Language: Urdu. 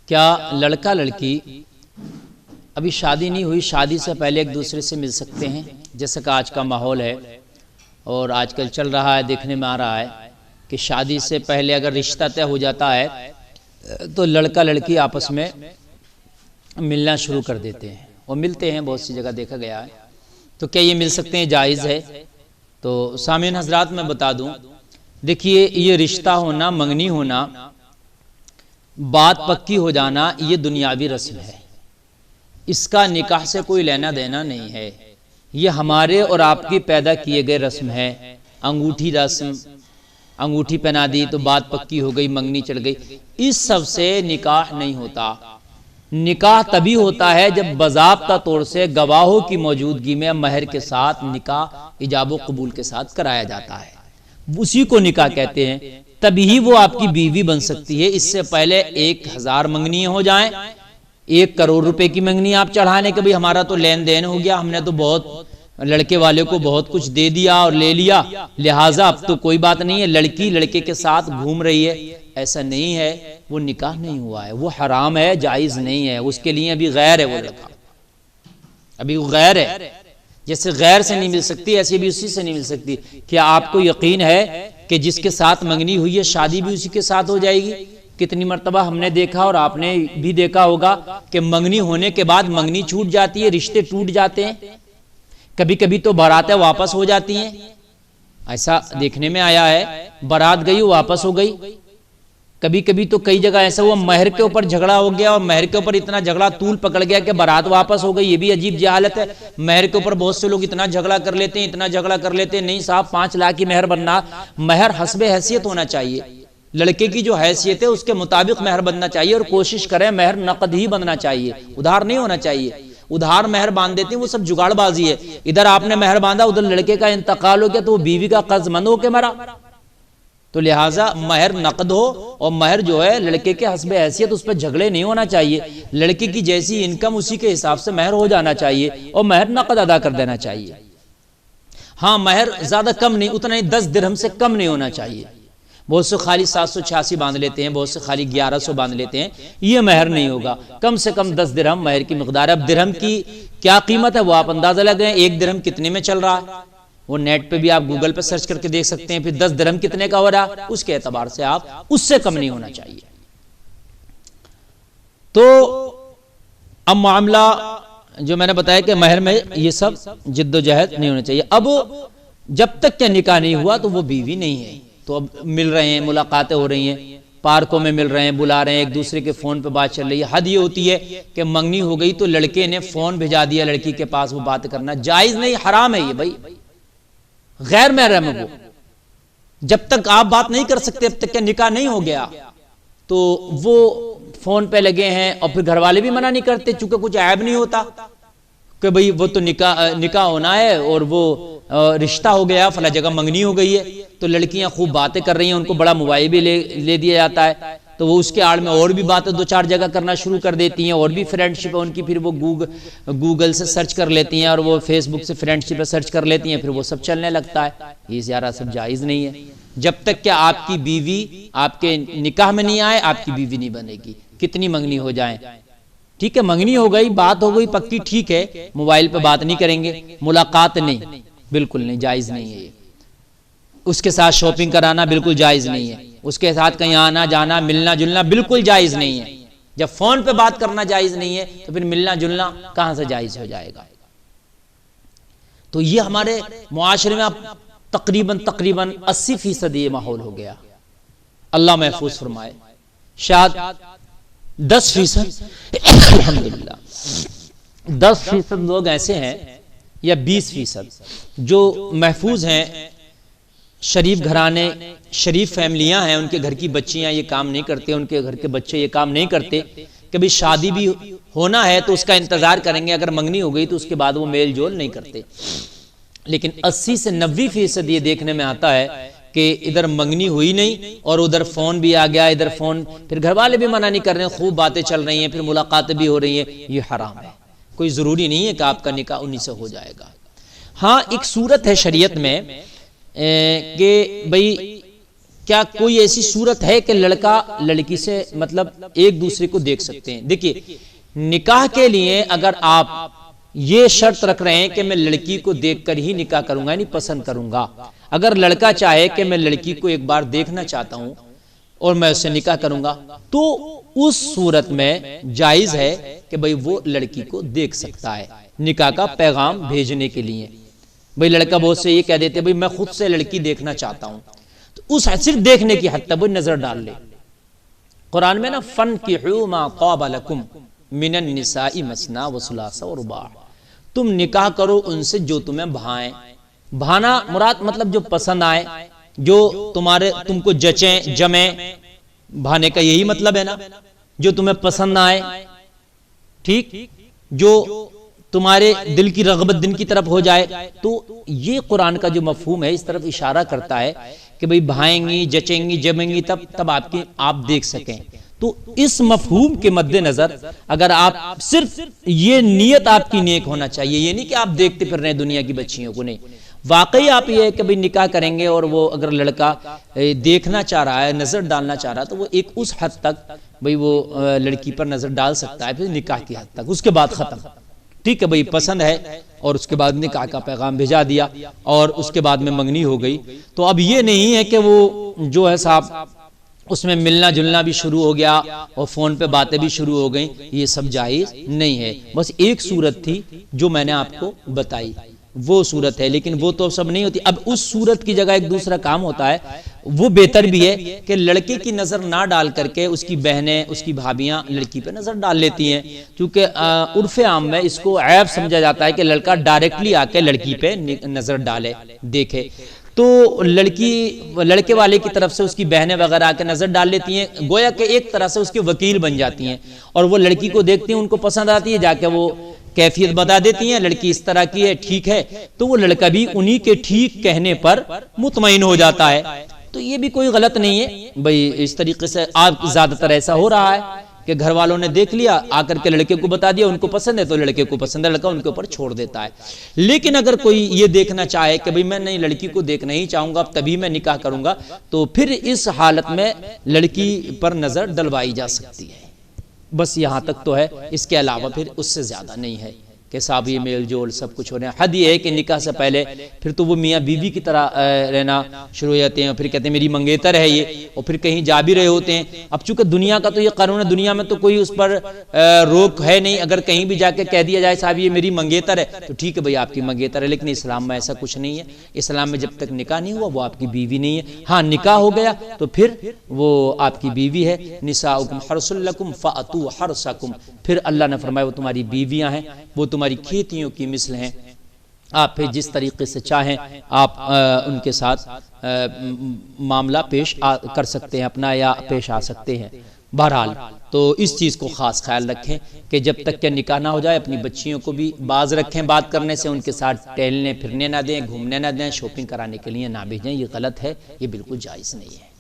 کیا لڑکا لڑکی ابھی شادی نہیں ہوئی، شادی سے پہلے ایک دوسرے سے مل سکتے ہیں؟ جیسا کہ آج کا ماحول ہے اور آج کل چل رہا ہے، دیکھنے میں آ رہا ہے کہ شادی سے پہلے اگر رشتہ طے ہو جاتا ہے تو لڑکا لڑکی آپس میں ملنا شروع کر دیتے ہیں اور ملتے ہیں، بہت سی جگہ دیکھا گیا ہے۔ تو کیا یہ مل سکتے ہیں؟ جائز ہے؟ تو سامعین حضرات میں بتا دوں، دیکھیے یہ رشتہ ہونا، منگنی ہونا، بات پکی ہو جانا، یہ دنیاوی رسم ہے، اس کا نکاح سے کوئی لینا دینا نہیں ہے۔ یہ ہمارے اور آپ کی پیدا کیے گئے رسم ہے، انگوٹھی رسم، انگوٹھی پہنا دی تو بات پکی ہو گئی، منگنی چڑھ گئی، اس سب سے نکاح نہیں ہوتا۔ نکاح تبھی ہوتا ہے جب باضابطہ طور سے گواہوں کی موجودگی میں مہر کے ساتھ نکاح ایجاب و قبول کے ساتھ کرایا جاتا ہے، اسی کو نکاح کہتے ہیں، تبھی وہ آپ کی بیوی بن سکتی ہے۔ اس سے پہلے 1000 منگنیاں ہو جائیں، 1 کروڑ روپے کی منگنی آپ چڑھانے کے بھئی ہمارا تو لین دین ہو گیا، ہم نے تو بہت لڑکے والے کو بہت کچھ دے دیا اور لے لیا، لہٰذا اب تو کوئی بات نہیں ہے، لڑکی لڑکے کے ساتھ گھوم رہی ہے، ایسا نہیں ہے، وہ نکاح نہیں ہوا ہے، وہ حرام ہے، جائز نہیں ہے، اس کے لیے ابھی غیر ہے، وہ لڑکا ابھی وہ غیر ہے، جیسے غیر سے نہیں مل سکتی ایسے بھی اسی سے نہیں مل سکتی۔ کیا آپ کو یقین ہے کہ جس کے ساتھ منگنی ہوئی ہے شادی بھی اسی کے ساتھ ہو جائے گی؟ کتنی مرتبہ ہم نے دیکھا اور آپ نے بھی دیکھا ہوگا کہ منگنی ہونے کے بعد منگنی چھوٹ جاتی ہے، رشتے ٹوٹ جاتے ہیں، کبھی کبھی تو باراتیں واپس ہو جاتی ہیں، ایسا دیکھنے میں آیا ہے، بارات گئی واپس ہو گئی، کبھی کبھی تو کئی جگہ ایسا ہوا مہر کے اوپر جھگڑا ہو گیا اور مہر کے اوپر اتنا جھگڑا طول پکڑ گیا کہ بارات واپس ہو گئی۔ یہ بھی عجیب جہالت ہے، مہر کے اوپر بہت سے لوگ اتنا جھگڑا کر لیتے ہیں، اتنا جھگڑا کر لیتے ہیں، نہیں صاحب 5 لاکھ کی مہر بننا، مہر حسب حیثیت ہونا چاہیے، لڑکے کی جو حیثیت ہے اس کے مطابق مہر بننا چاہیے، اور کوشش کریں مہر نقد ہی بننا چاہیے، ادھار نہیں ہونا چاہیے۔ ادھار مہر باندھ دیتے ہیں، وہ سب جگاڑ بازی ہے، ادھر آپ نے مہر باندھا ادھر لڑکے کا انتقال ہو گیا تو وہ بیوی کا قرض مند ہو کے مرا۔ تو لہٰذا مہر نقد ہو اور مہر جو ہے لڑکے کے حسب حیثیت، اس پہ جھگڑے نہیں ہونا چاہیے، لڑکی کی جیسی انکم اسی کے حساب سے مہر ہو جانا چاہیے اور مہر نقد ادا کر دینا چاہیے۔ ہاں مہر زیادہ کم نہیں، اتنا نہیں، 10 درہم سے کم نہیں ہونا چاہیے۔ بہت سے خالی 786 باندھ لیتے ہیں، بہت سے خالی 1100 باندھ لیتے ہیں، یہ مہر نہیں ہوگا، کم سے کم 10 درہم مہر کی مقدار ہے۔ اب درہم کی کیا قیمت ہے وہ آپ اندازہ لگائیں، 1 درہم کتنے میں چل رہا ہے، وہ نیٹ پہ بھی آپ گوگل پہ سرچ کر کے دیکھ سکتے ہیں، پھر 10 درہم کتنے کا ہو رہا ہے، اس کے اعتبار سے آپ اس سے کم نہیں ہونا چاہیے۔ تو اب معاملہ جو میں نے بتایا کہ مہر میں یہ سب جد و جہد نہیں ہونا چاہیے۔ اب جب تک کہ نکاح نہیں ہوا تو وہ بیوی نہیں ہے، تو اب مل رہے ہیں، ملاقاتیں ہو رہی ہیں، پارکوں میں مل رہے ہیں، بلا رہے ہیں، ایک دوسرے کے فون پہ بات چل رہی ہے۔ حد یہ ہوتی ہے کہ منگنی ہو گئی تو لڑکے نے فون بھیجا دیا لڑکی کے پاس، وہ بات کرنا جائز نہیں، حرام ہے یہ بھائی، غیر محرم ہے وہ۔ جب تک آپ بات نہیں کر سکتے، اب تک کہ نکاح نہیں ہو گیا، تو وہ فون پہ لگے ہیں، اور پھر گھر والے بھی منع نہیں کرتے، چونکہ کچھ عیب نہیں ہوتا کہ بھئی وہ تو نکاح ہونا ہے اور وہ رشتہ ہو گیا، فلاں جگہ منگنی ہو گئی ہے، تو لڑکیاں خوب باتیں کر رہی ہیں، ان کو بڑا موبائل بھی لے دیا جاتا ہے، تو وہ اس کے آڑ میں اور بھی باتیں 2-4 جگہ کرنا شروع کر دیتی ہیں، اور بھی فرینڈ شپ ہے ان کی، پھر وہ گوگل سے سرچ کر لیتی ہیں، اور وہ فیس بک سے فرینڈ شپ پہ سرچ کر لیتی ہیں، پھر وہ سب چلنے لگتا ہے۔ یہ زیادہ سب جائز نہیں ہے، جب تک کہ آپ کی بیوی آپ کے نکاح میں نہیں آئے آپ کی بیوی نہیں بنے گی، کتنی منگنی ہو جائیں۔ ٹھیک ہے، منگنی ہو گئی، بات ہو گئی پکی، ٹھیک ہے، موبائل پہ بات نہیں کریں گے، ملاقات نہیں، بالکل نہیں، جائز نہیں ہے یہ۔ اس کے ساتھ شاپنگ کرانا بالکل جائز نہیں ہے، اس کے ساتھ کہیں آنا جانا ملنا جلنا بالکل جائز نہیں ہے۔ جب فون پہ بات کرنا جائز نہیں ہے تو پھر ملنا جلنا کہاں سے جائز ہو جائے گا؟ تو یہ ہمارے معاشرے میں اب تقریباً 80% یہ ماحول ہو گیا، اللہ محفوظ فرمائے۔ شاید 10% الحمدللہ 10% لوگ ایسے ہیں یا 20% جو محفوظ ہیں، شریف گھرانے، شریف فیملیاں ہیں، ان کے گھر کی بچیاں یہ کام نہیں کرتے، ان کے گھر کے بچے یہ کام نہیں کرتے، کبھی شادی بھی ہونا ہے تو اس کا انتظار کریں گے، اگر منگنی ہو گئی تو اس کے بعد وہ میل جول نہیں کرتے۔ لیکن 80 سے 90% یہ دیکھنے میں آتا ہے کہ ادھر منگنی ہوئی نہیں اور ادھر فون بھی آ گیا، ادھر فون، پھر گھر والے بھی منع نہیں کر رہے ہیں، خوب باتیں چل رہی ہیں، پھر ملاقاتیں بھی ہو رہی ہیں، یہ حرام ہے۔ کوئی ضروری نہیں ہے کہ آپ کا نکاح انہی سے ہو جائے گا۔ ہاں ایک صورت ہے شریعت میں کہ بھئی کیا کوئی ایسی صورت ہے کہ لڑکا لڑکی سے مطلب ایک دوسرے کو دیکھ سکتے ہیں؟ دیکھیے نکاح کے لیے اگر آپ یہ شرط رکھ رہے ہیں کہ میں لڑکی کو دیکھ کر ہی نکاح کروں گا یعنی پسند کروں گا، اگر لڑکا چاہے کہ میں لڑکی کو ایک بار دیکھنا چاہتا ہوں اور میں اس سے نکاح کروں گا تو اس صورت میں جائز ہے کہ بھئی وہ لڑکی کو دیکھ سکتا ہے نکاح کا پیغام بھیجنے کے لیے۔ بھئی لڑکا بہت سے یہ کہہ دیتے بھئی میں خود سے لڑکی دیکھنا چاہتا ہوں، تو اس صرف دیکھنے کی حد تک وہ نظر ڈال لے۔ قرآن میں نا فَانْكِحُوا مَا طَابَ لَكُمْ مِنَ النِّسَاءِ مَثْنَىٰ وَثُلَاثَ وَرُبَاعَ، تم نکاح کرو ان سے جو تمہیں بھائیں۔ بھانا مراد مطلب جو پسند آئے، جو تم کو جچیں جمیں، بھانے کا یہی مطلب ہے نا، جو تمہیں پسند آئے، ٹھیک، جو تمہارے دل کی رغبت دن کی طرف ہو جائے۔ تو یہ قرآن کا جو مفہوم ہے اس طرف اشارہ کرتا ہے کہ بھئی بھائیں گی جچیں گی جمیں گی تب آپ دیکھ سکیں۔ تو اس مفہوم کے مد نظر اگر آپ صرف یہ نیت آپ کی نیک ہونا چاہیے، یہ نہیں کہ آپ دیکھتے پھر رہے ہیں دنیا کی بچیوں کو، نہیں، واقعی آپ یہ ہے کہ بھئی نکاح کریں گے اور وہ اگر لڑکا دیکھنا چاہ رہا ہے نظر ڈالنا چاہ رہا ہے تو وہ ایک اس حد تک بھئی وہ لڑکی پر نظر ڈال سکتا ہے، پھر نکاح کی حد تک، اس کے بعد ختم، ٹھیک ہے، بھئی پسند ہے اور اس کے بعد نکاح کا پیغام بھیجا دیا اور اس کے بعد میں منگنی ہو گئی۔ تو اب یہ نہیں ہے کہ وہ جو ہے صاحب اس میں ملنا جلنا بھی شروع ہو گیا اور فون پہ باتیں بھی شروع ہو گئیں، یہ سب جائز نہیں ہے۔ بس ایک صورت تھی جو میں نے آپ کو بتائی، وہ صورت ہے، لیکن وہ تو سب نہیں ہوتی۔ اب اس صورت کی جگہ ایک دوسرا کام ہوتا ہے، وہ بہتر بھی ہے کہ لڑکے کی نظر نہ ڈال کر کے اس کی بہنیں اس کی بھابیاں لڑکی پہ نظر ڈال لیتی ہیں، کیونکہ عرف عام میں اس کو عیب سمجھا جاتا ہے کہ لڑکا ڈائریکٹلی آ کے لڑکی پہ نظر ڈالے دیکھے، تو لڑکے والے کی طرف سے اس کی بہنیں وغیرہ آ کے نظر ڈال لیتی ہیں، گویا کہ ایک طرح سے اس کے وکیل بن جاتی ہیں، اور وہ لڑکی کو دیکھتی ہیں، ان کو پسند آتی ہے، جا کے وہ کیفیت بتا دیتی ہیں لڑکی اس طرح کی ہے، ٹھیک ہے، تو وہ لڑکا بھی انہی کے ٹھیک کہنے پر مطمئن ہو جاتا ہے۔ تو یہ بھی کوئی غلط نہیں ہے بھئی، اس طریقے سے آج زیادہ تر ایسا ہو رہا ہے کہ گھر والوں نے دیکھ لیا، آ کر کے لڑکے کو بتا دیا، ان کو پسند ہے تو لڑکے کو پسند ہے، لڑکا ان کے اوپر چھوڑ دیتا ہے۔ لیکن اگر کوئی یہ دیکھنا چاہے کہ بھئی میں نہیں لڑکی کو دیکھنا ہی چاہوں گا، اب تبھی میں نکاح کروں گا، تو پھر اس حالت میں لڑکی پر نظر ڈلوائی جا سکتی ہے۔ بس یہاں تک تو ہے، اس کے علاوہ پھر اس سے زیادہ نہیں ہے کہ صاحب یہ میل جول سب کچھ ہو رہے ہیں۔ حد یہ ہے کہ نکاح سے پہلے پھر تو وہ میاں بیوی کی طرح رہنا شروع ہو جاتے ہیں، اور پھر کہتے ہیں میری منگیتر ہے یہ، اور پھر کہیں جا بھی رہے ہوتے ہیں۔ اب چونکہ دنیا کا تو یہ قانون ہے، دنیا میں تو کوئی اس پر روک ہے نہیں، اگر کہیں بھی جا کے کہہ دیا جائے صاحب یہ میری منگیتر ہے تو ٹھیک ہے بھئی آپ کی منگیتر ہے، لیکن اسلام میں ایسا کچھ نہیں ہے۔ اسلام میں جب تک نکاح نہیں ہوا وہ آپ کی بیوی نہیں ہے، ہاں نکاح ہو گیا تو پھر وہ آپ کی بیوی ہے۔ نساؤکم حرث لکم فأتوا حرثکم، پھر اللہ نے فرمایا وہ تمہاری بیویاں ہیں، وہ تمہاری کھیتیوں کی مثل ہیں، آپ پھر جس طریقے سے چاہیں آپ ان کے ساتھ معاملہ پیش کر سکتے ہیں اپنا، یا پیش آ سکتے ہیں۔ بہرحال تو اس چیز کو خاص خیال رکھیں کہ جب تک کہ نکاح نہ ہو جائے اپنی بچیوں کو بھی باز رکھیں بات کرنے سے، ان کے ساتھ ٹہلنے پھرنے نہ دیں، گھومنے نہ دیں، شاپنگ کرانے کے لیے نہ بھیجیں، یہ غلط ہے، یہ بالکل جائز نہیں ہے۔